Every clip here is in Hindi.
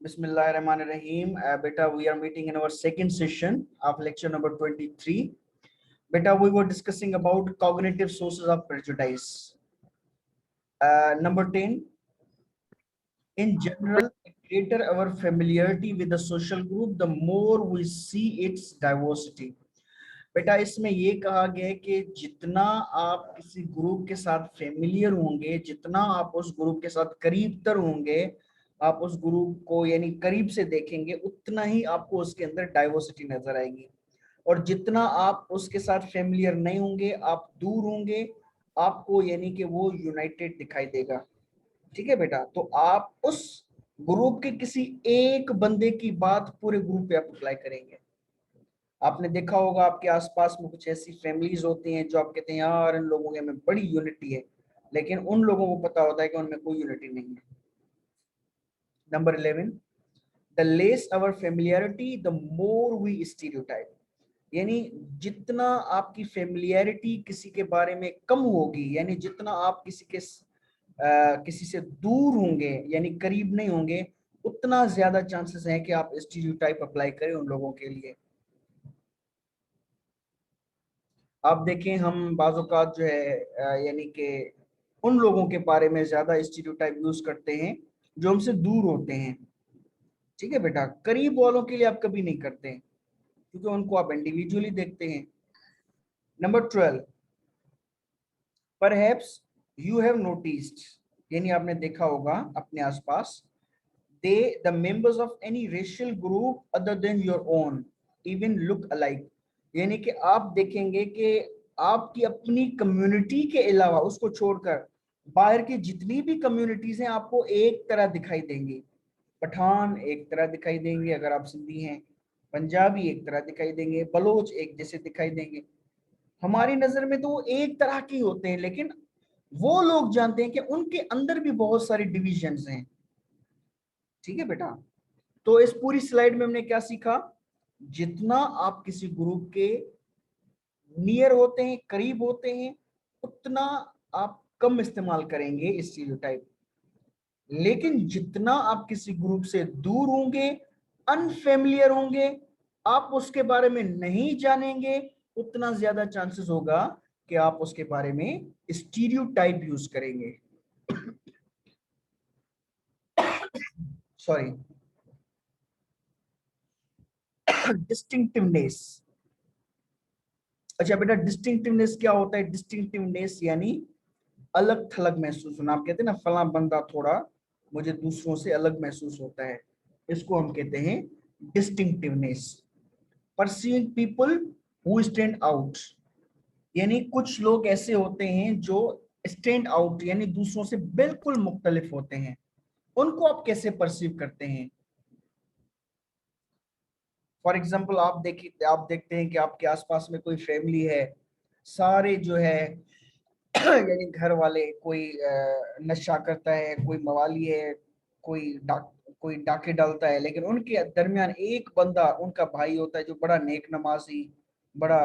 Bismillahirrahmanirrahim. Beta, we are meeting in our second session of lecture number 23. Beta, we were discussing about cognitive sources of prejudice. Number 10. In general, the greater our familiarity with the social group, the more we see its diversity. बेटा इसमें ये कहा गया है कि जितना आप किसी ग्रुप के साथ फेमिलियर होंगे, जितना आप उस ग्रुप के साथ करीब तर होंगे, आप उस ग्रुप को यानी करीब से देखेंगे, उतना ही आपको उसके अंदर डाइवर्सिटी नजर आएगी। और जितना आप उसके साथ फेमिलियर नहीं होंगे, आप दूर होंगे, आपको यानी कि वो यूनाइटेड दिखाई देगा। ठीक है बेटा, तो आप उस ग्रुप के किसी एक बंदे की बात पूरे ग्रुप पे आप अप्लाई करेंगे। आपने देखा होगा आपके आसपास में कुछ ऐसी फैमिलीज होती हैं जो आप कहते हैं यार इन लोगों के में बड़ी यूनिटी है, लेकिन उन लोगों को पता होता है कि उनमें कोई यूनिटी नहीं है। Number 11, the less our familiarity the more we stereotype. यानी जितना आपकी फेमिलियरिटी किसी के बारे में कम होगी, यानी जितना आप किसी से दूर होंगे यानी करीब नहीं होंगे, उतना ज्यादा चांसेस हैं कि आप स्टीरियोटाइप अप्लाई करें उन लोगों के लिए। आप देखें हम बाज़-औक़ात जो है यानी कि उन लोगों के बारे में ज्यादा स्टीरियोटाइप यूज करते हैं जो हमसे दूर होते हैं। ठीक है बेटा, करीब वालों के लिए आप कभी नहीं करते हैं क्योंकि उनको आप इंडिविजुअली देखते हैं। Number 12, perhaps you have noticed, यानी आपने देखा होगा अपने आसपास, they the members of any racial group other than your own even look alike. यानी कि आप देखेंगे कि आपकी अपनी कम्युनिटी के अलावा उसको छोड़कर बाहर की जितनी भी कम्युनिटीज हैं आपको एक तरह दिखाई देंगी। पठान एक तरह दिखाई देंगे अगर आप सिंधी हैं, पंजाबी एक तरह दिखाई देंगे, बलोच एक जैसे दिखाई देंगे। हमारी नजर में तो वो एक तरह के होते हैं, लेकिन वो लोग जानते हैं कि उनके अंदर भी बहुत सारी डिविजन्स हैं। ठीक है बेटा, तो इस पूरी स्लाइड में हमने क्या सीखा, जितना आप किसी ग्रुप के नियर होते हैं, करीब होते हैं, उतना आप कम इस्तेमाल करेंगे स्टीरियोटाइप। लेकिन जितना आप किसी ग्रुप से दूर होंगे, अनफेमिलियर होंगे, आप उसके बारे में नहीं जानेंगे, उतना ज्यादा चांसेस होगा कि आप उसके बारे में स्टीरियोटाइप यूज करेंगे। Sorry, distinctiveness. अच्छा बेटा, डिस्टिंक्टिवनेस क्या होता है? डिस्टिंक्टिवनेस यानी अलग थलग महसूस होना। आप कहते हैं ना फला बंदा थोड़ा मुझे दूसरों से अलग महसूस होता है, इसको हम कहते हैं distinctiveness. Perceiving people who stand out, यानी कुछ लोग ऐसे होते हैं जो स्टैंड आउट यानी दूसरों से बिल्कुल मुख्तलिफ होते हैं, उनको आप कैसे परसीव करते हैं? फॉर एग्जाम्पल आप देखते हैं कि आपके आसपास में कोई फैमिली है, सारे जो है यानी घर वाले, कोई नशा करता है, कोई मवाली है, कोई डाके डालता है, लेकिन उनके दरमियान एक बंदा उनका भाई होता है जो बड़ा नेक नमाजी, बड़ा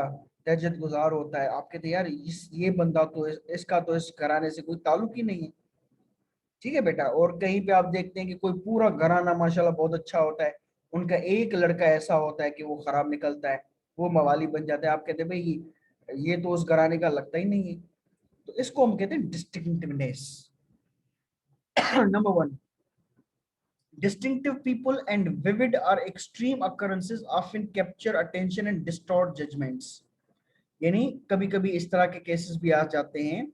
तहज्जुद गुजार होता है। आप कहते हैं यार ये बंदा तो इसका तो इस घराने से कोई ताल्लुक ही नहीं है। ठीक है बेटा, और कहीं पे आप देखते हैं कि कोई पूरा घराना माशाल्लाह बहुत अच्छा होता है, उनका एक लड़का ऐसा होता है कि वो खराब निकलता है, वो मवाली बन जाता है। आप कहते हैं भाई ये तो उस घराने का लगता ही नहीं है। तो इसको हम कहते हैं distinctiveness. Number 1, distinctive people and vivid or extreme occurrences often capture attention and distort judgments। यानी कभी कभी इस तरह के केसेस भी आ जाते हैं,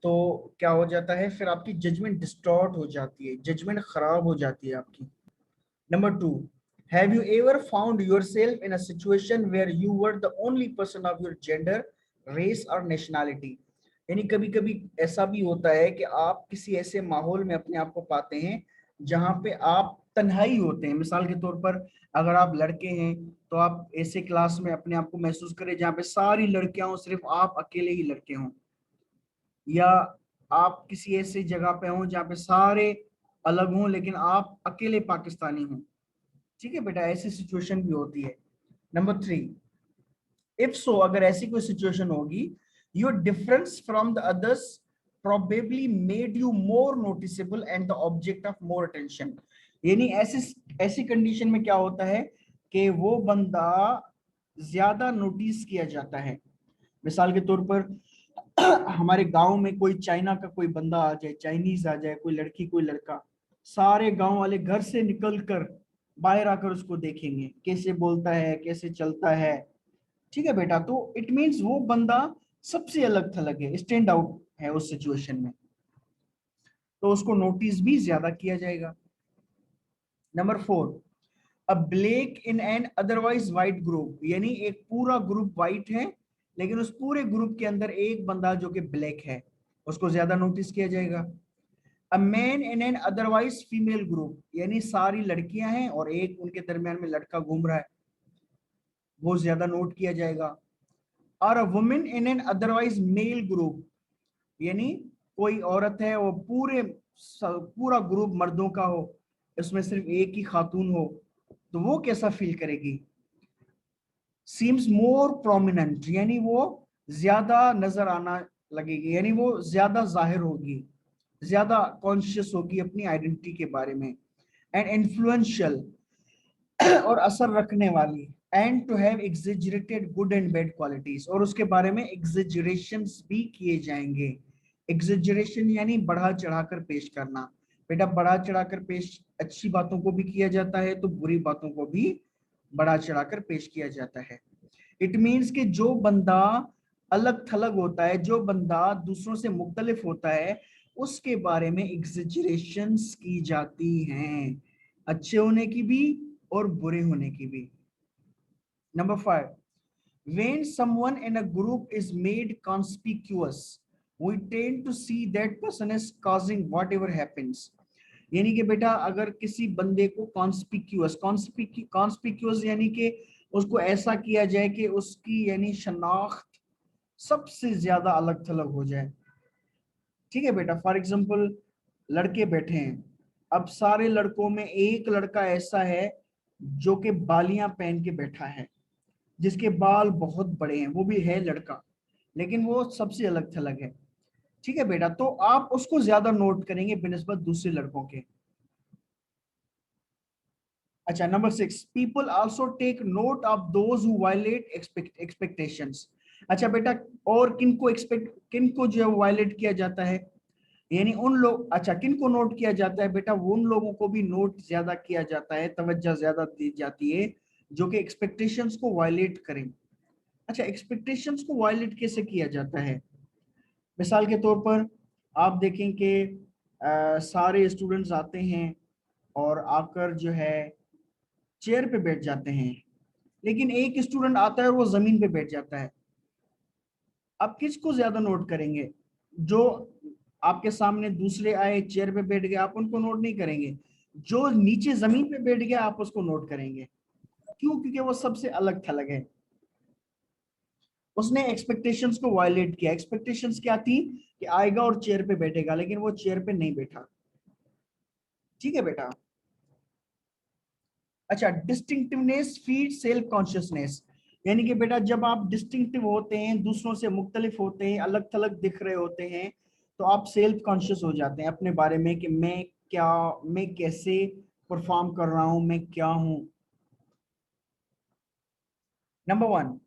तो क्या हो जाता है फिर आपकी जजमेंट डिस्टॉर्ट हो जाती है, जजमेंट खराब हो जाती है आपकी। Number 2, have you ever found yourself in a situation where you were the only person of your gender, race और नेशनैलिटी। यानी कभी कभी ऐसा भी होता है कि आप किसी ऐसे माहौल में अपने आप को पाते हैं जहां पे आप तन्हाई होते हैं। मिसाल के तौर पर अगर आप लड़के हैं तो आप ऐसे क्लास में अपने आप को महसूस करें जहाँ पे सारी लड़कियां हों, सिर्फ आप अकेले ही लड़के हों, या आप किसी ऐसी जगह पे हों जहाँ पे सारे अलग हों लेकिन आप अकेले पाकिस्तानी हों। ठीक है बेटा, ऐसी सिचुएशन भी होती है। नंबर 3, इफ सो, अगर ऐसी कोई सिचुएशन होगी, your difference from the others probably made you more noticeable and the object of more attention। यानी ऐसी कंडीशन में क्या होता है कि वो बंदा ज्यादा नोटिस किया जाता है। मिसाल के तौर पर हमारे गांव में कोई चाइना का कोई बंदा आ जाए, चाइनीज आ जाए, कोई लड़की कोई लड़का, सारे गांव वाले घर से निकल कर बाहर आकर उसको देखेंगे, कैसे बोलता है, कैसे चलता है। ठीक है बेटा, तो इट मीन्स वो बंदा सबसे अलग थलग है, स्टैंड आउट है उस सिचुएशन में, तो उसको नोटिस भी ज्यादा किया जाएगा। Number 4, a black in an otherwise white group, यानी एक पूरा ग्रुप व्हाइट है लेकिन उस पूरे ग्रुप के अंदर एक बंदा जो कि ब्लैक है, उसको ज्यादा नोटिस किया जाएगा। A man in an otherwise female group, यानी सारी लड़कियां हैं और एक उनके दरमियान में लड़का घूम रहा है, वो ज्यादा नोट किया जाएगा। और a women in an otherwise male group, यानी कोई औरत है वो पूरा ग्रुप मर्दों का हो, इसमें सिर्फ एक ही खातून हो, तो वो कैसा फील करेगी? सीम्स मोर प्रोमिनेंट, यानी वो ज्यादा नजर आना लगेगी, यानी वो ज्यादा जाहिर होगी, ज्यादा कॉन्शियस होगी अपनी आइडेंटिटी के बारे में। एंड इन्फ्लुएंशियल, और असर रखने वाली। And to have exaggerated good and bad qualities, और उसके बारे में एग्जेजरेशंस भी किए जाएंगे। एग्जेजरेशन यानी बढ़ा चढ़ाकर पेश करना। बेटा बढ़ा चढ़ाकर पेश अच्छी बातों को भी किया जाता है, तो बुरी बातों को भी बढ़ा चढ़ाकर पेश किया जाता है। इट मीन्स कि जो बंदा अलग थलग होता है, जो बंदा दूसरों से मुख्तलिफ होता है, उसके बारे में एग्जेजरेशंस की जाती हैं, अच्छे होने की भी और बुरे होने की भी। Number 5, when someone in a group is made conspicuous, we tend to see that person is causing whatever happens। यानी कि बेटा अगर किसी बंदे को कॉन्स्पिक्यूअस यानी कि उसको ऐसा किया जाए कि उसकी यानी शनाख्त सबसे ज्यादा अलग थलग हो जाए। ठीक है बेटा, फॉर एग्जांपल लड़के बैठे हैं, अब सारे लड़कों में एक लड़का ऐसा है जो कि बालियां पहन के बैठा है, जिसके बाल बहुत बड़े हैं, वो भी है लड़का लेकिन वो सबसे अलग थलग है। ठीक है बेटा, तो आप उसको ज्यादा नोट करेंगे बिनिस्बत दूसरे लड़कों के। अच्छा, number 6, people also take note of those who violate expectations. अच्छा बेटा, और किनको जो है वायलेट किया जाता है, यानी उन लोग, अच्छा किनको नोट किया जाता है बेटा, वो उन लोगों को भी नोट ज्यादा किया जाता है, तवज्जो ज्यादा दी जाती है जो कि एक्सपेक्टेशंस को वायलेट करें। अच्छा, एक्सपेक्टेशंस को वायलेट कैसे किया जाता है? मिसाल के तौर पर आप देखें कि सारे स्टूडेंट्स आते हैं और आकर जो है चेयर पे बैठ जाते हैं, लेकिन एक स्टूडेंट आता है और वो जमीन पे बैठ जाता है। आप किसको ज्यादा नोट करेंगे? जो आपके सामने दूसरे आए चेयर पे बैठ गए, आप उनको नोट नहीं करेंगे, जो नीचे जमीन पे बैठ गया आप उसको नोट करेंगे। क्यों? क्योंकि वो सबसे अलग थलग है, उसने एक्सपेक्टेशंस को वायलेट किया। एक्सपेक्टेशंस क्या थी कि आएगा और चेयर पे बैठेगा, लेकिन वो चेयर पे नहीं बैठा। ठीक है बेटा। अच्छा, डिस्टिंक्टिवनेस फीड सेल्फ कॉन्शियसनेस, यानी कि बेटा जब आप डिस्टिंक्टिव होते हैं, दूसरों से मुख्तलिफ होते हैं, अलग थलग दिख रहे होते हैं, तो आप सेल्फ कॉन्शियस हो जाते हैं अपने बारे में कि मैं कैसे परफॉर्म कर रहा हूं, मैं क्या हूं। Number 1,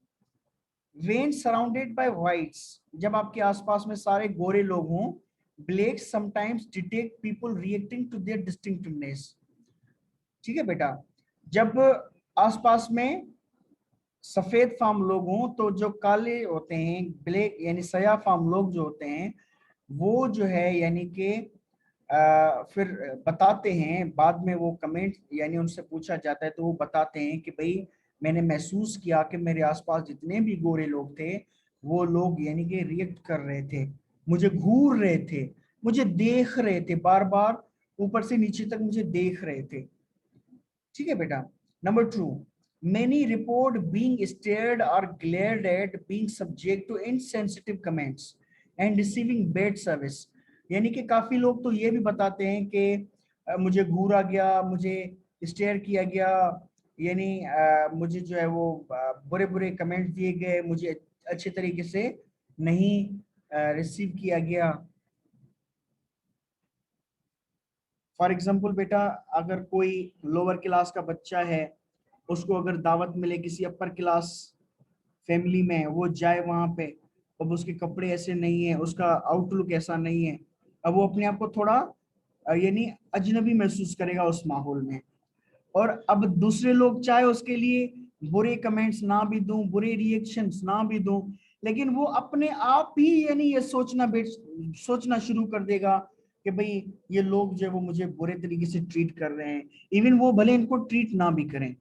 when surrounded by whites, जब आपके आसपास में सारे गोरे लोग हों, black sometimes detect people reacting to their distinctiveness. ठीक है बेटा, जब आसपास में सफेद फार्म लोग हों, तो जो काले होते हैं, ब्लैक यानी सया फार्म लोग जो होते हैं, वो जो है यानी कि फिर बताते हैं बाद में, वो कमेंट यानी उनसे पूछा जाता है तो वो बताते हैं कि भाई मैंने महसूस किया कि मेरे आसपास जितने भी गोरे लोग थे, वो लोग यानी कि रिएक्ट कर रहे थे, मुझे घूर रहे थे, मुझे देख रहे थे, बार बार ऊपर से नीचे तक मुझे देख रहे थे। ठीक है बेटा। Number 2, many report being stared or glared at, being subject to insensitive comments and receiving bad service। यानी कि काफी लोग तो ये भी बताते हैं कि मुझे घूरा गया, मुझे स्टेयर किया गया, यानी मुझे जो है वो बुरे बुरे कमेंट दिए गए, मुझे अच्छे तरीके से नहीं रिसीव किया गया। फॉर एग्जाम्पल बेटा, अगर कोई लोअर क्लास का बच्चा है, उसको अगर दावत मिले किसी अपर क्लास फैमिली में, वो जाए वहां पे, अब उसके कपड़े ऐसे नहीं है, उसका आउटलुक ऐसा नहीं है, अब वो अपने आप को थोड़ा यानी अजनबी महसूस करेगा उस माहौल में। और अब दूसरे लोग चाहे उसके लिए बुरे कमेंट्स ना भी दूं, बुरे रिएक्शंस ना भी दूं, लेकिन वो अपने आप ही यानी ये सोचना शुरू कर देगा कि भाई ये लोग जो है वो मुझे बुरे तरीके से ट्रीट कर रहे हैं, इवन वो भले इनको ट्रीट ना भी करें।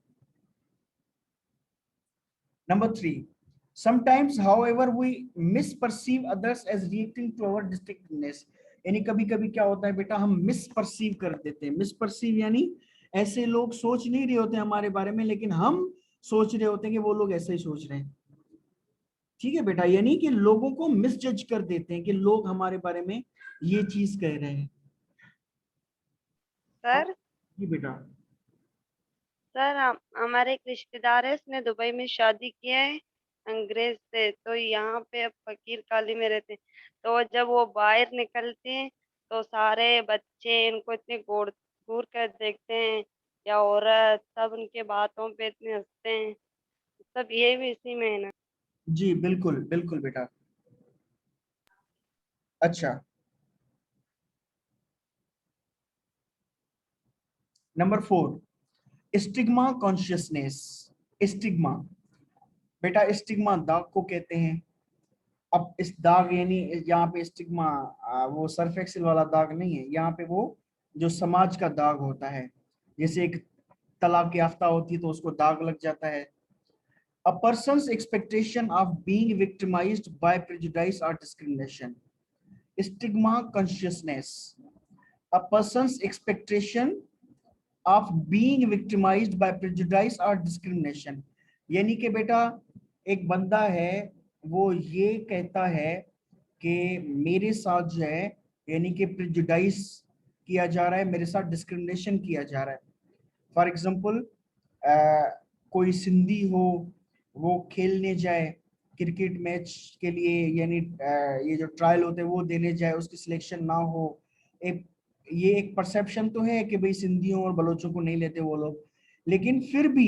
Number 3, sometimes however we misperceive others as reacting to our distinctness। यानी कभी कभी क्या होता है बेटा, हम मिसपर्सीव कर देते हैं। मिसपर्सीव यानी ऐसे लोग सोच नहीं रहे होते हमारे बारे में, लेकिन हम सोच रहे होते हैं कि वो लोग ऐसे ही सोच रहे हैं। ठीक है बेटा, यानी कि लोगों को मिसजज कर देते हैं कि लोग हमारे बारे में ये चीज कह रहे हैं। सर जी बेटा। सर हमारे एक रिश्तेदार है, उसने दुबई में शादी किया है अंग्रेज से, तो यहाँ पे अब फकीर काली में रहते हैं। तो जब वो बाहर निकलते हैं तो सारे बच्चे इनको इतने घूर घूर कर देखते हैं, या औरत, सब उनके बातों पे इतने हंसते हैं। सब ये भी इसी में है ना। जी बिल्कुल बिल्कुल बेटा। अच्छा, नंबर 4, स्टिग्मा कॉन्शियसनेस। स्टिग्मा बेटा, स्टिग्मा दाग को कहते हैं। अब इस दाग यानी यहाँ पे स्टिग्मा वो सर्फ एक्सेल वाला दाग नहीं है, यहाँ पे वो जो समाज का दाग होता है, जैसे एक तलाक याफ्ता होती है तो उसको दाग लग जाता है। A person's expectation of being victimised by prejudice और discrimination. Stigma consciousness, a person's expectation of being victimised by prejudice और डिस्क्रिमिनेशन। यानी कि बेटा, एक बंदा है, वो ये कहता है कि मेरे साथ जो है यानी कि प्रेजुडाइस किया जा रहा है, मेरे साथ डिस्क्रिमिनेशन किया जा रहा है। फॉर एग्जांपल, कोई सिंधी हो, वो खेलने जाए क्रिकेट मैच के लिए, यानी ये जो ट्रायल होते हैं वो देने जाए, उसकी सिलेक्शन ना हो। एक ये एक परसेप्शन तो है कि भाई सिंधियों और बलोचों को नहीं लेते वो लोग, लेकिन फिर भी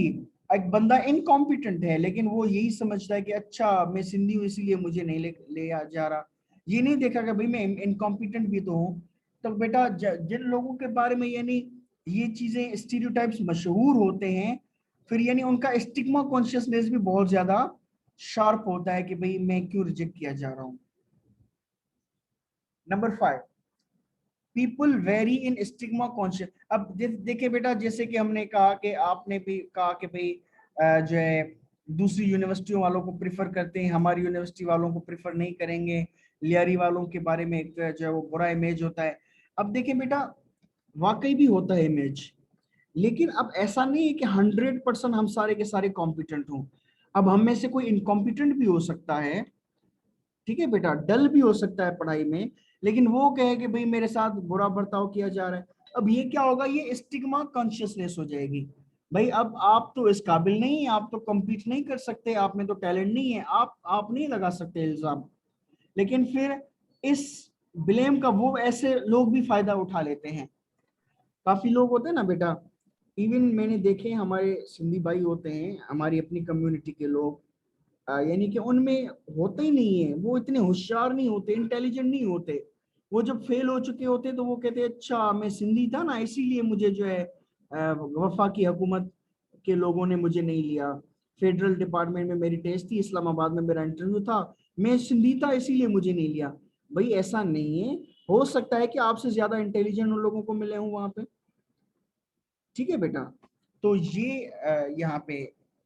एक बंदा इनकॉम्पिटेंट है, लेकिन वो यही समझता है कि अच्छा मैं सिंधी हूँ इसीलिए मुझे नहीं ले जा रहा। ये नहीं देखा कि भाई मैं इनकॉम्पिटेंट भी तो हूँ। तो बेटा, जिन लोगों के बारे में यानी ये चीजें स्टीरियोटाइप्स मशहूर होते हैं, फिर यानी उनका स्टिग्मा कॉन्शियसनेस भी बहुत ज्यादा शार्प होता है कि भाई मैं क्यों रिजेक्ट किया जा रहा हूँ। Number 5, people very in stigma conscious. अब देखिए बेटा, जैसे कि हमने कहा कि आपने भी कहा कि भाई जो है दूसरी यूनिवर्सिटियों वालों को प्रिफर करते हैं, हमारी यूनिवर्सिटी वालों को प्रिफर नहीं करेंगे, लियारी वालों के बारे में एक जो है वो बुरा इमेज होता है। अब देखिए बेटा, वाकई भी होता है इमेज, लेकिन अब ऐसा नहीं है कि 100% हम सारे के सारे कॉम्पिटेंट हों। अब हम में से कोई इनकॉम्पिटेंट भी हो सकता है, ठीक है बेटा, डल भी हो सकता है पढ़ाई में, लेकिन वो कहे कि भाई मेरे साथ बुरा बर्ताव किया जा रहा है। अब ये क्या होगा, ये स्टिग्मा कॉन्शियसनेस हो जाएगी। भाई अब आप तो इस काबिल नहीं है, आप तो कम्पीट नहीं कर सकते, आप में तो टैलेंट नहीं है, आप नहीं लगा सकते इल्जाम। लेकिन फिर इस ब्लेम का वो ऐसे लोग भी फायदा उठा लेते हैं। काफी लोग होते हैं ना बेटा, इवन मैंने देखे हमारे सिंधी भाई होते हैं, हमारी अपनी कम्युनिटी के लोग, यानी कि उनमें होते ही नहीं है, वो इतने होशियार नहीं होते, इंटेलिजेंट नहीं होते। वो जब फेल हो चुके होते तो वो कहते हैं अच्छा मैं सिंधी था ना इसीलिए मुझे जो है वफाकी हुकूमत के लोगों ने मुझे नहीं लिया, फेडरल डिपार्टमेंट में मेरी टेस्ट थी, इस्लामाबाद में मेरा इंटरव्यू था, मैं सिंधी था इसीलिए मुझे नहीं लिया। भाई ऐसा नहीं है, हो सकता है कि आपसे ज्यादा इंटेलिजेंट उन लोगों को मिले हों वहां पे। ठीक है बेटा, तो ये यहाँ पे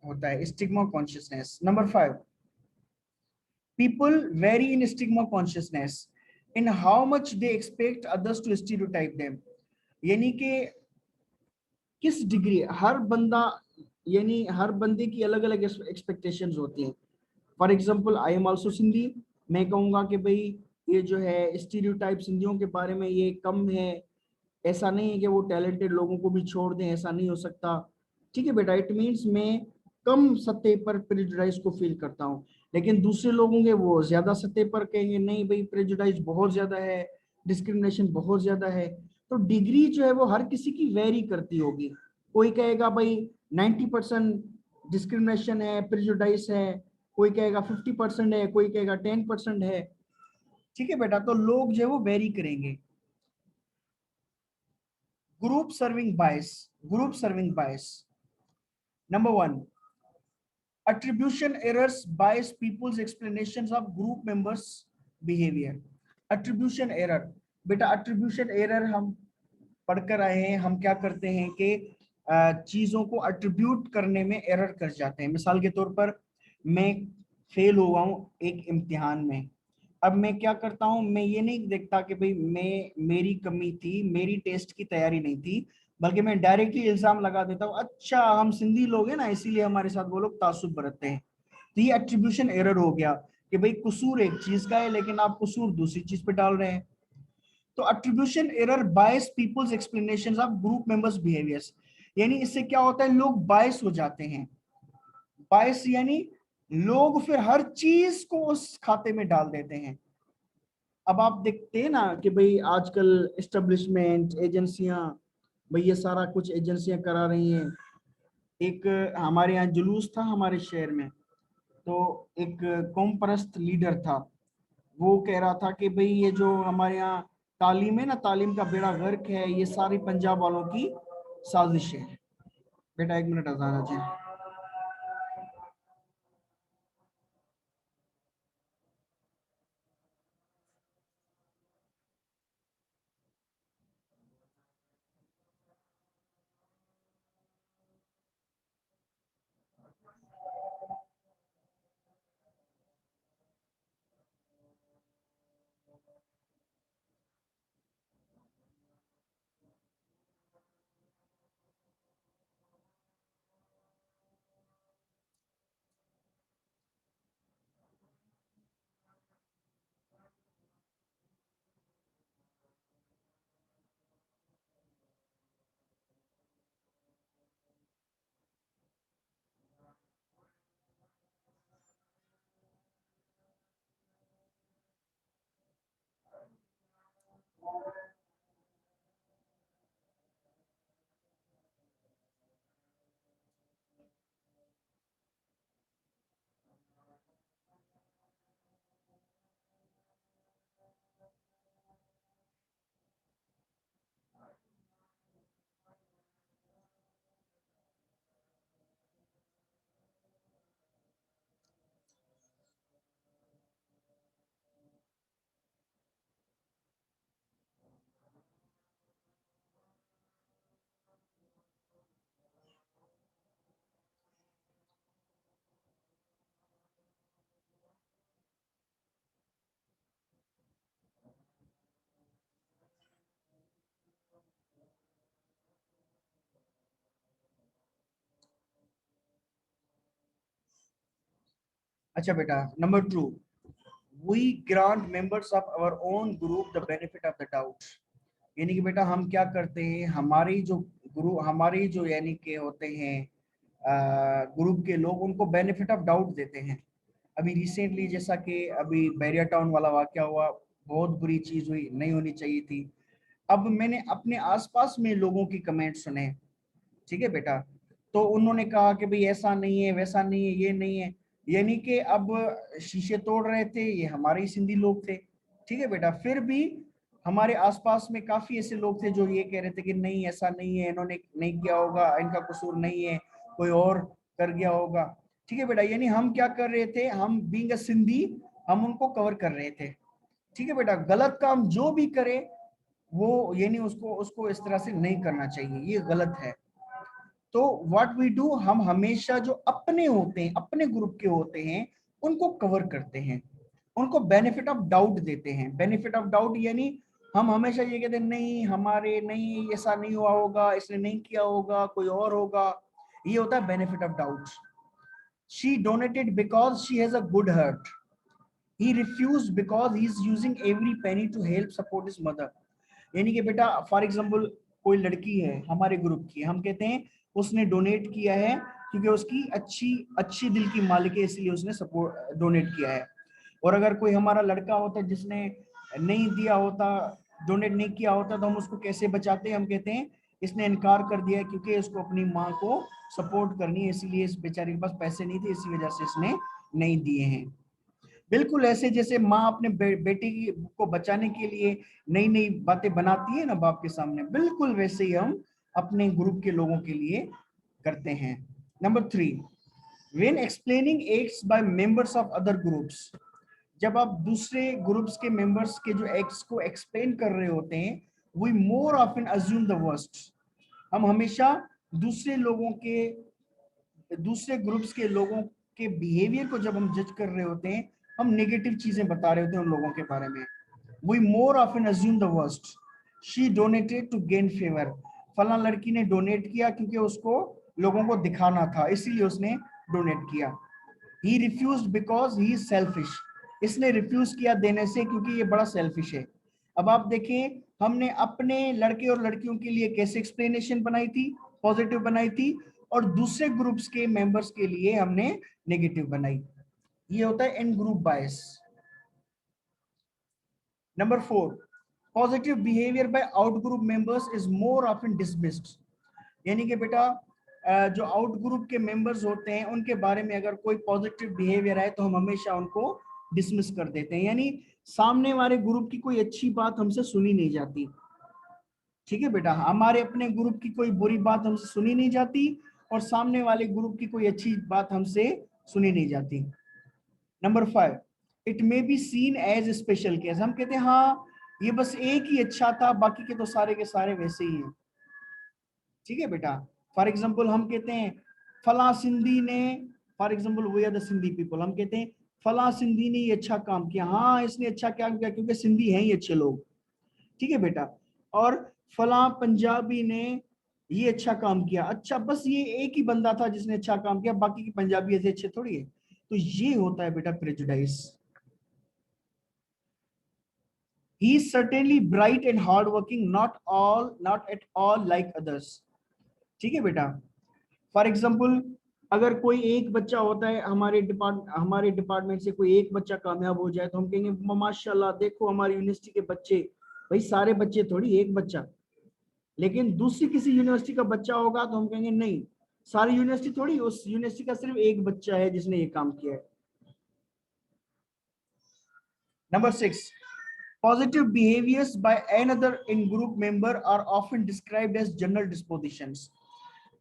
होता है stigma consciousness. Number 5, people vary in stigma consciousness in how much they expect others to stereotype them। यानी कि किस डिग्री हर बंदा, यानी हर बंदे की अलग अलग एक्सपेक्टेशंस होती हैं। For example I am also Sindhi, मैं कहूंगा कि भाई ये जो है स्टीरियोटाइप सिंधियों के बारे में ये कम है, ऐसा नहीं है कि वो टैलेंटेड लोगों को भी छोड़ दें, ऐसा नहीं हो सकता। ठीक है बेटा, इट मीन्स मैं कम सतह पर प्रेजुडाइज को फील करता हूँ, लेकिन दूसरे लोगों के वो ज्यादा सतह पर कहेंगे नहीं भाई प्रेजुडाइज बहुत ज्यादा है, डिस्क्रिमिनेशन बहुत ज्यादा है। तो डिग्री जो है वो हर किसी की वेरी करती होगी। कोई कहेगा भाई 90% डिस्क्रिमिनेशन है, प्रेजुडाइस है, कोई कहेगा 50% है, कोई कहेगा 10% है। ठीक है बेटा, तो लोग जो है वो वेरी करेंगे। Group serving bias, group serving bias number 1, attribution errors bias people's explanations of group members behavior। attribution error, बेटा attribution error हम पढ़कर आए हैं। हम क्या करते हैं कि चीजों को अट्रीब्यूट करने में एरर कर जाते हैं। मिसाल के तौर पर मैं फेल हुआ हूं एक इम्तिहान में, अब मैं क्या करता हूं, मैं ये नहीं देखता कि भाई मेरी कमी थी, मेरी टेस्ट की तैयारी नहीं थी, बल्कि मैं डायरेक्टली इल्जाम लगा देता हूं, अच्छा हम सिंधी लोग हैं ना इसीलिए हमारे साथ वो लोग तासुब बरतते हैं। तो ये एट्रीब्यूशन एरर हो गया कि भाई कसूर एक चीज का है लेकिन आप कसूर दूसरी चीज पे डाल रहे हैं। तो attribution error bias people's explanations of group members behaviours, यानी इससे क्या होता है, लोग बायस हो जाते हैं। बायस यानी लोग फिर हर चीज को उस खाते में डाल देते हैं। अब आप देखते हैं ना कि भाई आजकल एस्टेब्लिशमेंट एजेंसियां, भाई ये सारा कुछ एजेंसियां करा रही हैं। एक हमारे यहाँ जुलूस था हमारे शहर में, तो एक कौम परस्त लीडर था, वो कह रहा था कि भाई ये जो हमारे यहाँ तालीम है ना, तालीम का बेड़ा गर्क है, ये सारी पंजाब वालों की साजिश है। बेटा 1 मिनट अजान चाहिए। अच्छा बेटा, number 2, we grant members of our own group the benefit of the doubt. यानी कि बेटा हम क्या करते हैं, हमारी जो ग्रुप, हमारी जो यानी कि होते हैं ग्रुप के लोग, उनको बेनिफिट ऑफ डाउट देते हैं। अभी रिसेंटली जैसा कि अभी बैरिया टाउन वाला वाकया हुआ, बहुत बुरी चीज हुई, नहीं होनी चाहिए थी। अब मैंने अपने आसपास में लोगों की कमेंट सुने, ठीक है बेटा, तो उन्होंने कहा कि भाई ऐसा नहीं है, वैसा नहीं है, ये नहीं है, यानी कि अब शीशे तोड़ रहे थे ये हमारे ही सिंधी लोग थे। ठीक है बेटा, फिर भी हमारे आसपास में काफी ऐसे लोग थे जो ये कह रहे थे कि नहीं ऐसा नहीं है, इन्होंने नहीं किया होगा, इनका कसूर नहीं है, कोई और कर गया होगा। ठीक है बेटा, यानी हम क्या कर रहे थे, हम बीइंग अ सिंधी हम उनको कवर कर रहे थे। ठीक है बेटा, गलत काम जो भी करे वो यानी उसको उसको इस तरह से नहीं करना चाहिए, ये गलत है। तो व्हाट वी डू, हम हमेशा जो अपने होते हैं, अपने ग्रुप के होते हैं, उनको कवर करते हैं, उनको बेनिफिट ऑफ डाउट देते हैं। बेनिफिट ऑफ डाउट यानी हम हमेशा ये कहते हैं नहीं हमारे नहीं, ऐसा नहीं हुआ होगा, इसने नहीं किया होगा, कोई और होगा, ये होता है benefit of doubt. She donated because she has a good heart, he refused because he is using every penny to help support his mother. यानी कि बेटा फॉर एग्जांपल कोई लड़की है हमारे ग्रुप की, हम कहते हैं उसने डोनेट किया है क्योंकि उसकी अच्छी अच्छी दिल की मालिक है, इसलिए उसने सपोर्ट डोनेट किया है। और अगर कोई हमारा लड़का होता जिसने नहीं दिया होता, डोनेट नहीं किया होता तो हम उसको कैसे बचाते हैं? हम कहते हैं इसने इनकार कर दिया क्योंकि इसको अपनी माँ को सपोर्ट करनी है, इसीलिए इस बेचारी के पास पैसे नहीं थे, इसी वजह से इसने नहीं दिए हैं। बिल्कुल ऐसे जैसे माँ अपने बेटी को बचाने के लिए नई नई बातें बनाती है ना बाप के सामने, बिल्कुल वैसे ही हम अपने ग्रुप के लोगों के लिए करते हैं। Number 3, when explaining acts by members of other groups, जब आप दूसरे ग्रुप्स के मेंबर्स के जो एक्ट्स को एक्सप्लेन कर रहे होते हैं, we more often assume the worst, हम हमेशा दूसरे लोगों के दूसरे ग्रुप्स के लोगों के बिहेवियर को जब हम जज कर रहे होते हैं, हम नेगेटिव चीजें बता रहे होते हैं उन लोगों के बारे में। We more often assume the worst, she donated to gain favour, फला लड़की ने डोनेट किया क्योंकि उसको लोगों को दिखाना था, इसीलिए उसने डोनेट किया। He refused because he is selfish, इसने रिफ्यूज किया देने से क्योंकि ये बड़ा सेल्फिश है। अब आप देखें हमने अपने लड़के और लड़कियों के लिए कैसे एक्सप्लेनेशन बनाई थी, पॉजिटिव बनाई थी, और दूसरे ग्रुप्स के मेंबर्स के लिए हमने नेगेटिव बनाई। ये होता है in group bias. Number 4, positive behaviour by out group members is more often dismissed, यानी कि बेटा जो आउट ग्रुप के मेंबर्स होते हैं उनके बारे में अगर कोई पॉजिटिव बिहेवियर है तो हम हमेशा उनको डिसमिस कर देते हैं, यानी सामने वाले ग्रुप की कोई अच्छी बात हमसे सुनी नहीं जाती। ठीक है बेटा, हमारे अपने ग्रुप की कोई बुरी बात हमसे सुनी नहीं जाती और सामने वाले ग्रुप की कोई अच्छी बात हमसे सुनी नहीं जाती। Number 5, it may be seen as special case, हम कहते हैं हाँ ये बस एक ही अच्छा था, बाकी के तो सारे के सारे वैसे ही हैं। ठीक है बेटा, फॉर एग्जाम्पल हम कहते हैं फला सिंधी ने, for example we are the Sindhi people, हम कहते हैं फला सिंधी ने ये अच्छा काम किया, हाँ इसने अच्छा क्या किया क्योंकि सिंधी हैं ही अच्छे लोग। ठीक है बेटा, और फला पंजाबी ने ये अच्छा काम किया, अच्छा बस ये एक ही बंदा था जिसने अच्छा काम किया, बाकी के पंजाबी ऐसे अच्छे थोड़ी है। तो ये होता है बेटा prejudice. He is certainly bright and hardworking, not at all like others. ठीक है बेटा, फॉर एग्जाम्पल अगर कोई एक बच्चा होता है हमारे डिपार्टमेंट से कोई एक बच्चा कामयाब हो जाए तो हम कहेंगे माशाल्लाह देखो हमारी यूनिवर्सिटी के बच्चे, भाई सारे बच्चे थोड़ी एक बच्चा, लेकिन दूसरी किसी यूनिवर्सिटी का बच्चा होगा तो हम कहेंगे नहीं सारी यूनिवर्सिटी थोड़ी, उस यूनिवर्सिटी का सिर्फ एक बच्चा है जिसने ये काम किया है। Number 6, positive behaviors by another in group member are often described as general dispositions,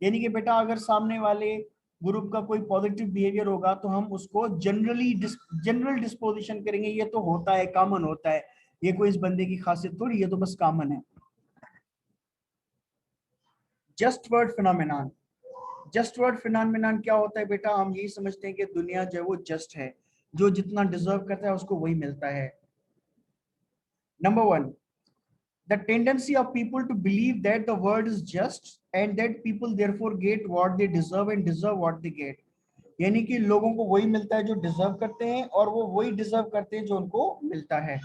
यानी कि बेटा अगर सामने वाले ग्रुप का कोई पॉजिटिव बिहेवियर होगा तो हम उसको जनरल डिस्पोजिशन करेंगे, ये तो होता है, कॉमन होता है, ये कोई इस बंदे की खासियत थोड़ी, ये तो बस कॉमन है। Just word phenomenon, just word phenomenon क्या होता है बेटा, हम यही समझते हैं कि दुनिया जो है वो जस्ट है, जो जितना डिजर्व करता है उसको वही मिलता है। Number 1, the tendency of people to believe that the world is just and that people therefore get what they deserve and deserve what they get, यानी कि लोगों को वही मिलता है जो डिजर्व करते हैं और वो वही डिजर्व करते हैं जो उनको मिलता है।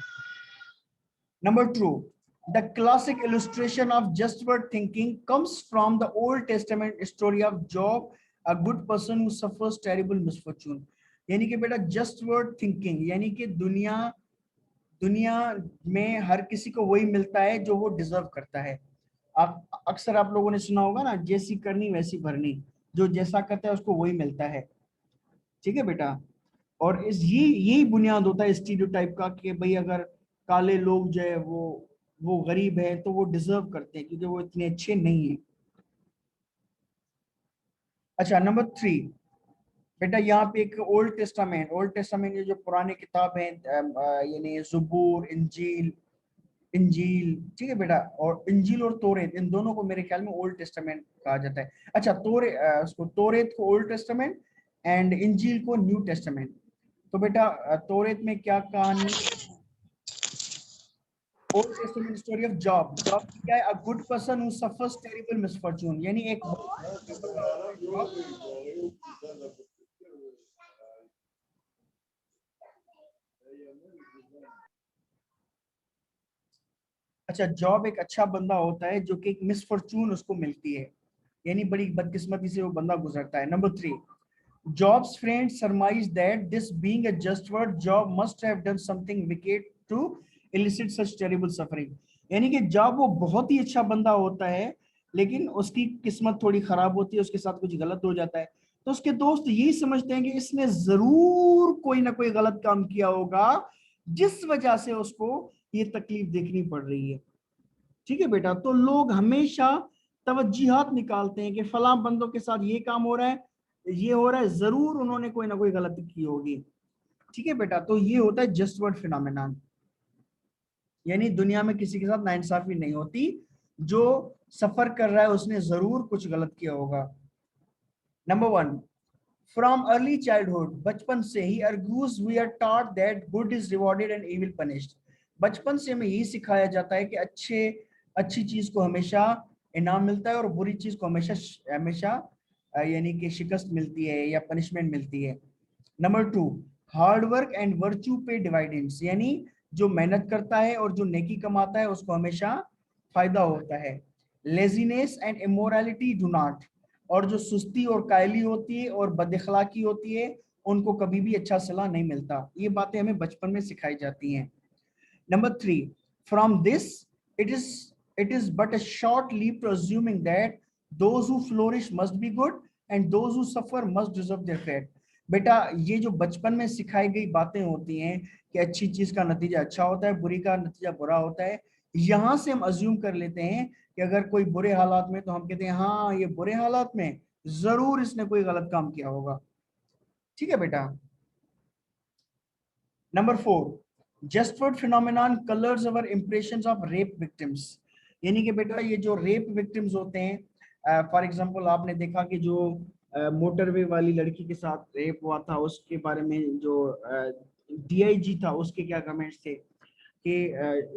Number 2, the classic illustration of just word thinking comes from the Old Testament story of Job, a good person who suffers terrible misfortune, यानी कि बेटा just word thinking यानी कि दुनिया में हर किसी को वही मिलता है जो वो डिजर्व करता है। अक्सर आप लोगों ने सुना होगा ना, जैसी करनी वैसी भरनी, जो जैसा करता है उसको वही मिलता है। ठीक है बेटा, और इस ये यही बुनियाद होता है स्टीरियोटाइप का कि भाई अगर काले लोग जो है वो गरीब है तो वो डिजर्व करते हैं क्योंकि वो इतने अच्छे नहीं है। अच्छा नंबर 3, बेटा यहाँ पे एक ओल्ड टेस्टामेंट जो पुराने किताब है, यानी ज़बूर, इंजील, ठीक है बेटा, और इंजील और तोरेत इन दोनों को मेरे ख्याल में ओल्ड टेस्टामेंट कहा जाता है। अच्छा उसको तोरेत को ओल्ड टेस्टामेंट एंड इंजील को न्यू टेस्टामेंट। तो बेटा तोरेत में क्या कहानी, old testament story of job, job क्या है, a good person who suffers terrible misfortune, यानी एक अच्छा जॉब एक अच्छा बंदा होता है जो कि एक मिसफॉर्चून उसको मिलती है, यानी बड़ी बदकिस्मती से वो बंदा गुजरता है। Number 3, Job's friends surmise that this being a just word, Job must have done something wicked to elicit such terrible suffering. यानी कि जब वो बहुत ही अच्छा बंदा होता है लेकिन उसकी किस्मत थोड़ी खराब होती है, उसके साथ कुछ गलत हो जाता है, तो उसके दोस्त यही समझते हैं कि इसने जरूर कोई ना कोई गलत काम किया होगा जिस वजह से उसको ये तकलीफ देखनी पड़ रही है। ठीक है बेटा, तो लोग हमेशा तवज्जुहात निकालते हैं कि फलां बंदों के साथ ये काम हो रहा है, ये हो रहा है, जरूर उन्होंने कोई ना कोई गलती की होगी। ठीक है बेटा, तो ये होता है जस्ट वर्ड फिनोमेनन, यानी दुनिया में किसी के साथ नाइंसाफी नहीं होती, जो सफर कर रहा है उसने जरूर कुछ गलत किया होगा। नंबर 1, फ्रॉम अर्ली चाइल्डहुड, बचपन से ही argues we are taught that good is rewarded and evil punished. बचपन से हमें यही सिखाया जाता है कि अच्छी चीज को हमेशा इनाम मिलता है और बुरी चीज को हमेशा हमेशा यानी कि शिकस्त मिलती है या पनिशमेंट मिलती है। Number 2, hard work and virtue पे डिवाइडेंस, यानी जो मेहनत करता है और जो नेकी कमाता है उसको हमेशा फायदा होता है। Laziness and immorality do not, और जो सुस्ती और कायली होती है और बदअखलाकी होती है उनको कभी भी अच्छा सलाह नहीं मिलता। ये बातें हमें बचपन में सिखाई जाती हैं। Number 3, from this it is it is but a short leap to assuming that those who flourish must be good and those who suffer must deserve their fate. बेटा, ये जो बचपन में सिखाई गई बातें होती हैं कि अच्छी चीज का नतीजा अच्छा होता है, बुरी का नतीजा बुरा होता है, यहां से हम अज्यूम कर लेते हैं कि अगर कोई बुरे हालात में, तो हम कहते हैं हाँ ये बुरे हालात में जरूर इसने कोई गलत काम किया होगा। ठीक है बेटा। Number 4, just world phenomenon colours our impressions of rape victims, यानी कि बेटा ये जो रेप विक्टिम्स होते हैं, फॉर एग्जांपल आपने देखा कि जो मोटरवे वाली लड़की के साथ रेप हुआ था, उसके बारे में जो डीआईजी था उसके क्या कमेंट्स थे कि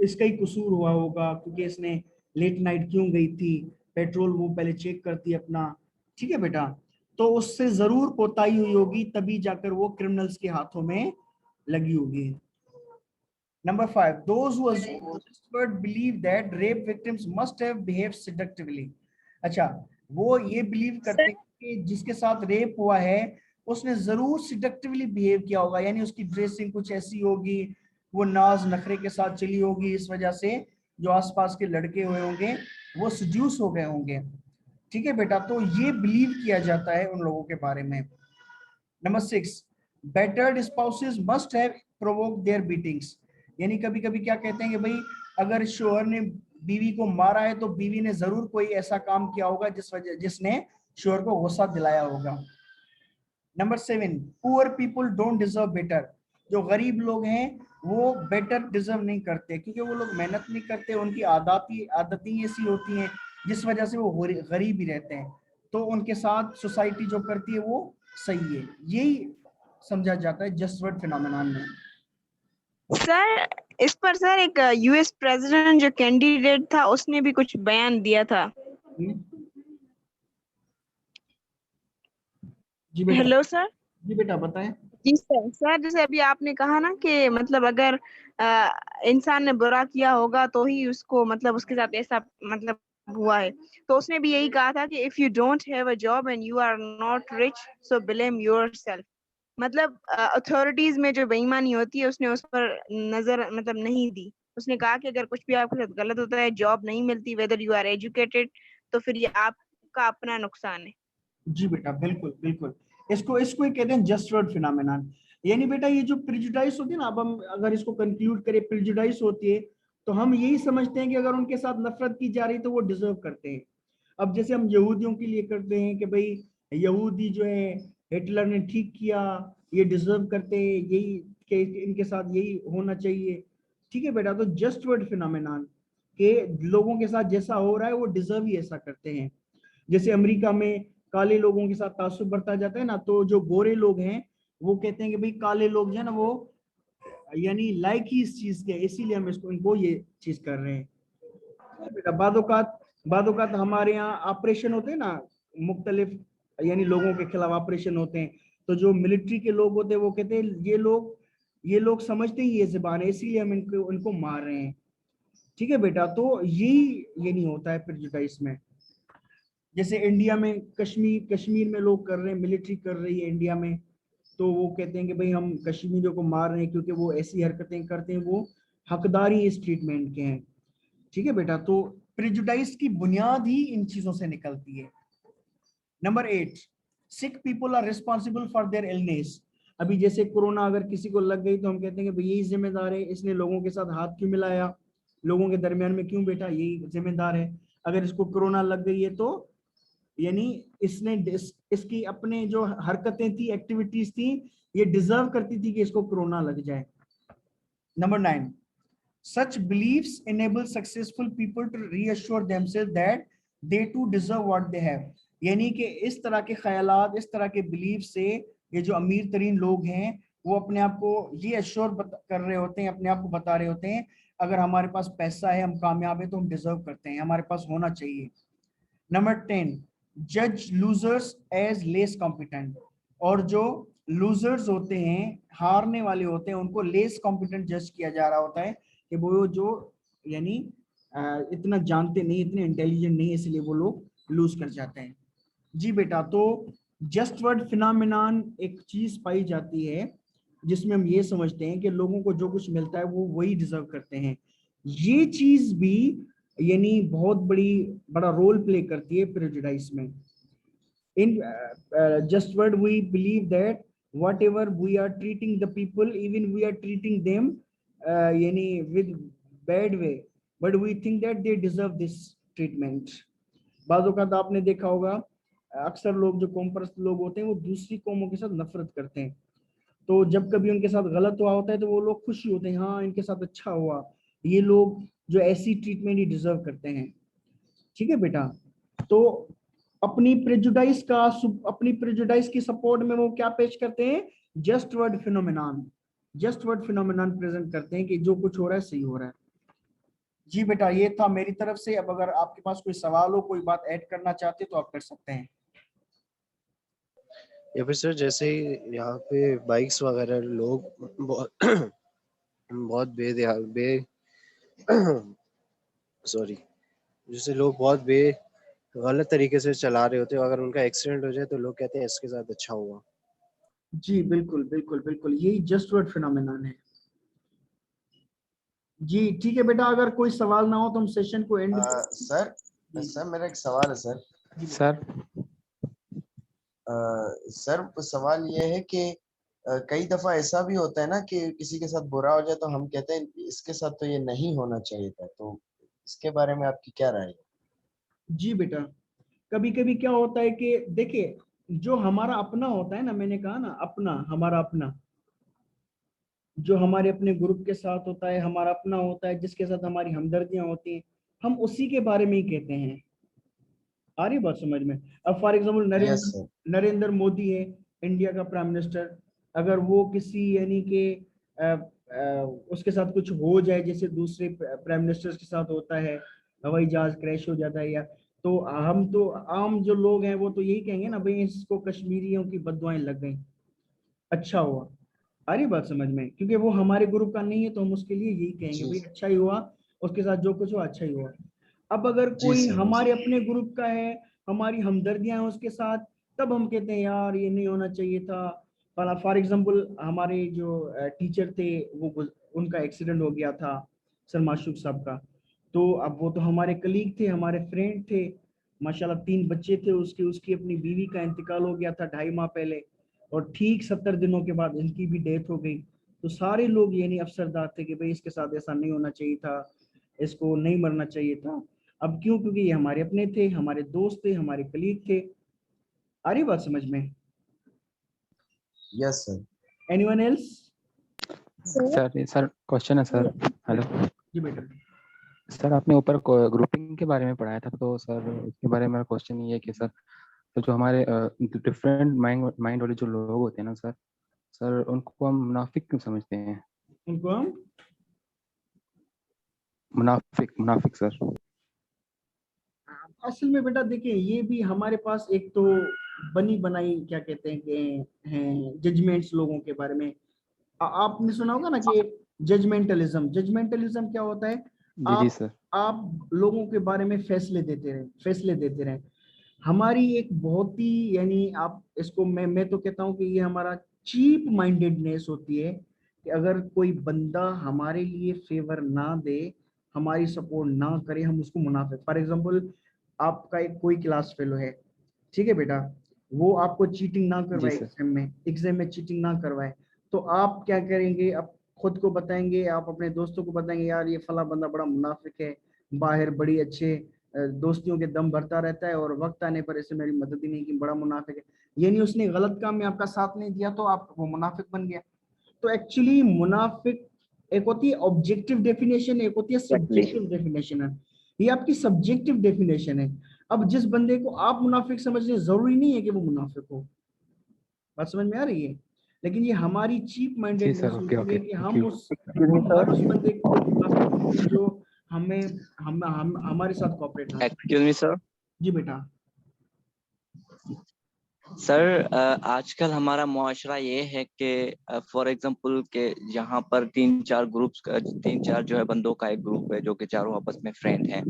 इसका ही कसूर हुआ होगा क्योंकि इसने लेट नाइट क्यों गई थी, पेट्रोल वो पहले चेक करती अपना। ठीक है बेटा, तो उससे जरूर कोताही हुई होगी, तभी जाकर वो क्रिमिनल्स के हाथों में लगी होगी। Number 5, those who word believe that rape victims must have behaved seductively। अच्छा, वो ये बिलीव करते सर हैं कि जिसके साथ रेप हुआ है उसने जरूर सिडक्टिवली बिहेव किया होगा, यानी उसकी ड्रेसिंग कुछ ऐसी होगी, वो नाज नखरे के साथ चली होगी, इस वजह से जो आसपास के लड़के हुए होंगे वो सड्यूस हो गए होंगे। ठीक है बेटा, तो ये बिलीव किया जाता है उन लोगों के बारे में। Number 6, battered spouses must have provoke their beatings, यानी कभी कभी क्या कहते हैं कि भाई अगर शोहर ने बीवी को मारा है तो बीवी ने जरूर कोई ऐसा काम किया होगा जिसने शोहर को गुस्सा दिलाया होगा। Number 7, poor people don't deserve better, जो गरीब लोग हैं वो बेटर डिजर्व नहीं करते क्योंकि वो लोग मेहनत नहीं करते, उनकी आदतें ऐसी होती हैं जिस वजह से वो गरीब ही रहते हैं, तो उनके साथ सोसाइटी जो करती है वो सही है। यही समझा जाता है जस्ट वर्ड फिनोमेनन में। सर इस पर सर एक यूएस प्रेसिडेंट जो कैंडिडेट था उसने भी कुछ बयान दिया था। जी बेटा। Hello sir. जी बेटा बताएं। जी सर। सर जैसे अभी आपने कहा ना कि मतलब अगर इंसान ने बुरा किया होगा तो ही उसको मतलब उसके साथ ऐसा मतलब हुआ है, तो उसने भी यही कहा था कि if you don't have a job and you are not rich so blame yourself. मतलब अथॉरिटीज में जो बेईमानी होती है उसने उस पर नजर मतलब नहीं दी। उसने कहा कि अगर कुछ भी आपके साथ गलत होता है, जॉब नहीं मिलती, वेदर यू आर एजुकेटेड, तो फिर ये आपका अपना नुकसान है। जी बेटा, बिल्कुल बिल्कुल, इसको इसको ही कहते हैं जस्ट वर्ड फिनोमेनन। यानी बेटा ये जो प्रिजुडाइस होती है ना, अब हम अगर इसको कंक्लूड करें, प्रिजुडाइस होती है तो हम यही समझते हैं कि अगर उनके साथ नफरत की जा रही तो वो डिजर्व करते हैं। अब जैसे हम यहूदियों के लिए करते हैं कि भाई यहूदी जो है हिटलर ने ठीक किया, ये डिजर्व करते हैं, यही कि इनके साथ यही होना चाहिए। ठीक है बेटा, तो जस्ट वर्ड फिनोमेनन के लोगों के साथ जैसा हो रहा है वो डिजर्व ही ऐसा करते हैं। जैसे अमेरिका में काले लोगों के साथ तासुब बरता जाता है ना, तो जो गोरे लोग हैं वो कहते हैं कि भाई काले लोग जो है ना वो यानी लाइक ही इस चीज के, इसीलिए हम इसको इनको ये चीज कर रहे हैं। बेटा बादोकात हमारे यहाँ ऑपरेशन होते हैं ना मुख्तलिफ, यानी लोगों के खिलाफ ऑपरेशन होते हैं, तो जो मिलिट्री के लोग होते हैं वो कहते हैं ये लोग समझते ही ये जुबान है इसीलिए हम इनको मार रहे हैं। ठीक है बेटा, तो ये नहीं होता है प्रेजुडाइज में। जैसे इंडिया में कश्मीर में लोग कर रहे हैं, मिलिट्री कर रही है इंडिया में, तो वो कहते हैं कि भाई हम कश्मीरियों को मार रहे हैं क्योंकि वो ऐसी हरकतें करते हैं, वो हकदार ही इस ट्रीटमेंट के हैं। ठीक है बेटा, तो प्रेजुडाइज की बुनियाद ही इन चीजों से निकलती है। Number 8, sick people are responsible for their illness. अभी जैसे कोरोना अगर किसी को लग गई तो हम कहते हैं कि भाई यही जिम्मेदार है, इसने लोगों के साथ हाथ क्यों मिलाया, लोगों के दरमियान में क्यों बैठा, यही जिम्मेदार है। अगर इसको कोरोना लग गई है तो यानी इसने इसकी अपने जो हरकतें थी, एक्टिविटीज थी, ये डिजर्व करती थी कि इसको कोरोना लग जाए। Number 9, such beliefs enable successful people to reassure themselves that they too deserve what they have। यानी कि इस तरह के ख्यालात, इस तरह के बिलीफ से ये जो अमीर तरीन लोग हैं वो अपने आप को ये अश्योर कर रहे होते हैं, अपने आप को बता रहे होते हैं अगर हमारे पास पैसा है, हम कामयाब है तो हम डिजर्व करते हैं, हमारे पास होना चाहिए। नंबर 10, जज लूजर्स एज लेस कॉम्पिटेंट। और जो लूजर्स होते हैं, हारने वाले होते हैं, उनको लेस कॉम्पिटेंट जज किया जा रहा होता है कि वो जो यानी इतना जानते नहीं, इतने इंटेलिजेंट नहीं, इसलिए वो लोग लूज कर जाते हैं। जी बेटा, तो जस्ट वर्ड फिनोमेनन एक चीज पाई जाती है जिसमें हम ये समझते हैं कि लोगों को जो कुछ मिलता है वो वही डिजर्व करते हैं। ये चीज भी यानी बहुत बड़ा रोल प्ले करती है प्रेजुडाइज में। In just word we believe that whatever we are treating the people, even we are treating them yani with bad way, but we think that they deserve this treatment। बाज़ औक़ात आपने देखा होगा अक्सर लोग जो कौम परस्त लोग होते हैं वो दूसरी कौमों के साथ नफरत करते हैं, तो जब कभी उनके साथ गलत हुआ होता है तो वो लोग खुशी होते हैं, हाँ इनके साथ अच्छा हुआ, ये लोग जो ऐसी ट्रीटमेंट ही डिजर्व करते हैं। ठीक है बेटा, तो अपनी प्रेजुडाइज की सपोर्ट में वो क्या पेश करते हैं, जस्ट वर्ड फिनोमेनन प्रेजेंट करते हैं कि जो कुछ हो रहा है सही हो रहा है। जी बेटा, ये था मेरी तरफ से। अब अगर आपके पास कोई सवाल हो, कोई बात ऐड करना चाहते तो आप कर सकते हैं। या फिर सर जैसे यहाँ पे बाइक्स वगैरह लोग बहुत बहुत सॉरी, जैसे लोग बहुत गलत तरीके से चला रहे होते हैं, अगर उनका एक्सीडेंट हो जाए तो लोग कहते हैं इसके साथ अच्छा हुआ। जी बिल्कुल बिल्कुल बिल्कुल, यही जस्ट वर्ड फिनोमेनन है। जी ठीक है बेटा, अगर कोई सवाल ना हो तो हम सेशन को एंड सर मेरा एक सवाल है सर। सर सवाल ये है कि कई दफा ऐसा भी होता है ना कि किसी के साथ बुरा हो जाए तो हम कहते हैं इसके साथ तो ये नहीं होना चाहिए था, तो इसके बारे में आपकी क्या राय है? जी बेटा, कभी कभी क्या होता है कि देखिए जो हमारा अपना होता है ना, मैंने कहा ना अपना, हमारा अपना जो हमारे अपने ग्रुप के साथ होता है, हमारा अपना होता है, जिसके साथ हमारी हमदर्दियां होती हैं, हम उसी के बारे में ही कहते हैं। आ रही बात समझ में? अब फॉर एग्जाम्पल नरेंद्र मोदी है, इंडिया का प्राइम मिनिस्टर, अगर वो किसी यानी कि उसके साथ कुछ हो जाए जैसे दूसरे प्राइम मिनिस्टर्स के साथ होता है, हवाई जहाज क्रैश हो जाता है, या तो हम तो आम जो लोग हैं वो तो यही कहेंगे ना, भाई इसको कश्मीरियों की बददुआएं लग गई, अच्छा हुआ। आ रही बात समझ में? क्योंकि वो हमारे ग्रुप का नहीं है तो हम उसके लिए यही कहेंगे भाई अच्छा ही हुआ, उसके साथ जो कुछ हुआ अच्छा ही हुआ। अब अगर कोई हमारे अपने ग्रुप का है, हमारी हमदर्दियां हैं उसके साथ, तब हम कहते हैं यार ये नहीं होना चाहिए था। फॉर एग्जांपल हमारे जो टीचर थे वो उनका एक्सीडेंट हो गया था, सर माशूक साहब का, तो अब वो तो हमारे कलीग थे, हमारे फ्रेंड थे, माशाल्लाह 3 बच्चे थे उसकी अपनी बीवी का इंतकाल हो गया था 2.5 माह पहले, और ठीक 70 दिनों के बाद इनकी भी डेथ हो गई। तो सारे लोग यानी अफसरदार थे कि भाई इसके साथ ऐसा नहीं होना चाहिए था, इसको नहीं मरना चाहिए था। अब क्यों? क्योंकि ये हमारे अपने थे, हमारे दोस्त थे, हमारे कलीग थे। आ रही बात समझ में? Yes sir. Anyone else? Sir question है सर। हेलो जी बेटा। सर आपने ऊपर ग्रुपिंग के बारे में पढ़ाया था, तो सर उसके बारे में मेरा क्वेश्चन ये है कि सर तो जो हमारे डिफरेंट माइंड वाले जो लोग होते हैं ना सर उनको हम मुनाफिक क्यों समझते हैं? उनको हम मुनाफिक सर। असल में बेटा देखिए, ये भी हमारे पास एक तो बनी बनाई क्या कहते हैं कि हैं जजमेंट्स लोगों के बारे में। आपने सुना होगा ना कि जजमेंटलिज्म क्या होता है? जी सर। आप लोगों के बारे में फैसले देते रहे। हमारी एक बहुत ही यानी आप इसको मैं तो कहता हूँ कि ये हमारा चीप माइंडेडनेस होती है कि अगर कोई बंदा हमारे लिए फेवर ना दे हमारी सपोर्ट ना करे, हम उसको मुनाफिक। फॉर एग्जांपल आपका एक कोई क्लास फेलो है, ठीक है बेटा, वो आपको चीटिंग ना करवाए सर। एग्जाम में चीटिंग ना करवाए, तो आप क्या करेंगे? आप खुद को बताएंगे, आप अपने दोस्तों को बताएंगे, यार ये फला बंदा बड़ा मुनाफिक है, बाहर बड़ी अच्छे दोस्तियों के दम भरता रहता है और वक्त आने पर इसे मेरी मदद ही नहीं की, बड़ा मुनाफिक है। यानी उसने गलत काम में आपका साथ नहीं दिया तो आप वो मुनाफिक बन गया। तो एक्चुअली मुनाफिक एक होती है ऑब्जेक्टिव डेफिनेशन, एक होती है सब्जेक्टिव डेफिनेशन है। ये आपकी सब्जेक्टिव डेफिनेशन है। अब जिस बंदे को आप मुनाफिक समझ रहे, जरूरी नहीं है कि वो मुनाफिक हो। बात समझ में आ रही है? लेकिन ये हमारी चीप जी माइंडेडनेस सर, ओके होती है ओके, कि थैंक यू। हम हर उस बंदे को मुनाफिक समझते हैं जो हम हमारे साथ कॉपरेट ना करे। Excuse me sir. जी बेटा। सर आजकल हमारा मुआशरा ये है कि फॉर एग्जांपल के यहाँ पर 3-4 ग्रुप्स का 3-4 जो है बंदों का एक ग्रुप है जो कि चारों आपस में फ्रेंड हैं।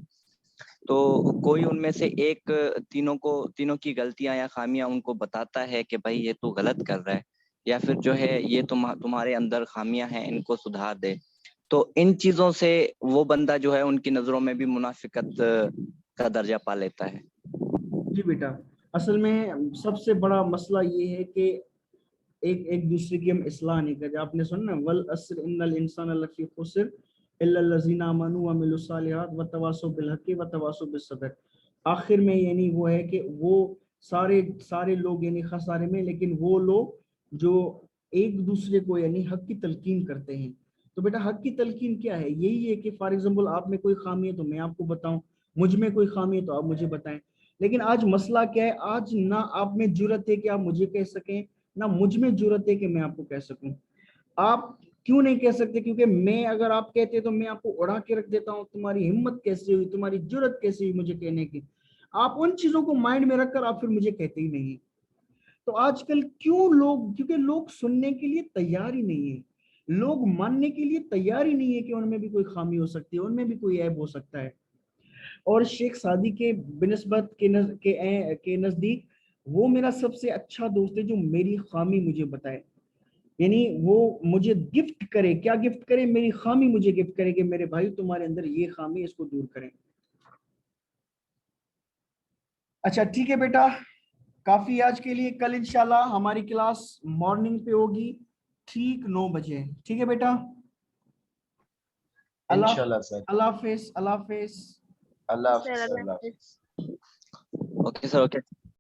तो कोई उनमें से एक तीनों की गलतियां या खामियां उनको बताता है कि भाई ये तू गलत कर रहा है, या फिर जो है ये तुम्हारे अंदर खामियां हैं, इनको सुधार दे। तो इन चीजों से वो बंदा जो है उनकी नजरों में भी मुनाफिकत का दर्जा पा लेता है। जी बेटा, असल में सबसे बड़ा मसला ये है कि एक एक दूसरे की हम इस्लाह नहीं करते। आपने सुना ना, वल अस्र इन्नल इंसान लफी खुस्र इल्ला लजीना आमनू व अमिलुस सालिहात व तवासौ बिल हक़्क़ि व तवासौ बिस सब्र। आखिर में यानी वो है कि वो सारे सारे लोग यानी खसारे में, लेकिन वो लोग जो एक दूसरे को यानी हक की तलकीन करते हैं। तो बेटा हक की तलकीन क्या है? यही है कि फॉर एग्जाम्पल आप में कोई खामी है तो मैं आपको बताऊं, मुझ में कोई खामी है तो आप मुझे बताएं। लेकिन आज मसला क्या है? आज ना आप में जुर्रत है कि आप मुझे कह सकें, ना मुझ में जरूरत है कि मैं आपको कह सकूं। आप क्यों नहीं कह सकते? क्योंकि मैं अगर आप कहते तो मैं आपको उड़ा के रख देता हूं। तुम्हारी हिम्मत कैसे हुई, तुम्हारी जरूरत कैसे हुई मुझे कहने की? आप उन चीजों को माइंड में रखकर आप फिर मुझे कहते ही नहीं। तो आजकल क्यों लोग, क्योंकि लोग सुनने के लिए तैयार ही नहीं है, लोग मानने के लिए तैयार ही नहीं है कि उनमें भी कोई खामी हो सकती है, उनमें भी कोई ऐब हो सकता है। और शेख सादी के बिनस्बत के नजदीक वो मेरा सबसे अच्छा दोस्त है जो मेरी खामी मुझे बताए। यानी वो मुझे गिफ्ट करे, क्या गिफ्ट करे? मेरी खामी मुझे गिफ्ट करे कि मेरे भाई तुम्हारे अंदर ये खामी, इसको दूर करें। अच्छा ठीक है बेटा, काफी आज के लिए। कल इंशाल्लाह हमारी क्लास मॉर्निंग पे होगी ठीक 9 बजे। ठीक है बेटा? अल्लाह इंशाल्लाह सर। अल्लाह हाफिज, अल्लाह हाफिज। अल्लाह सर हाफिज, अल्लाह अल्लाह हाफिज। हाफिज। Okay sir, okay.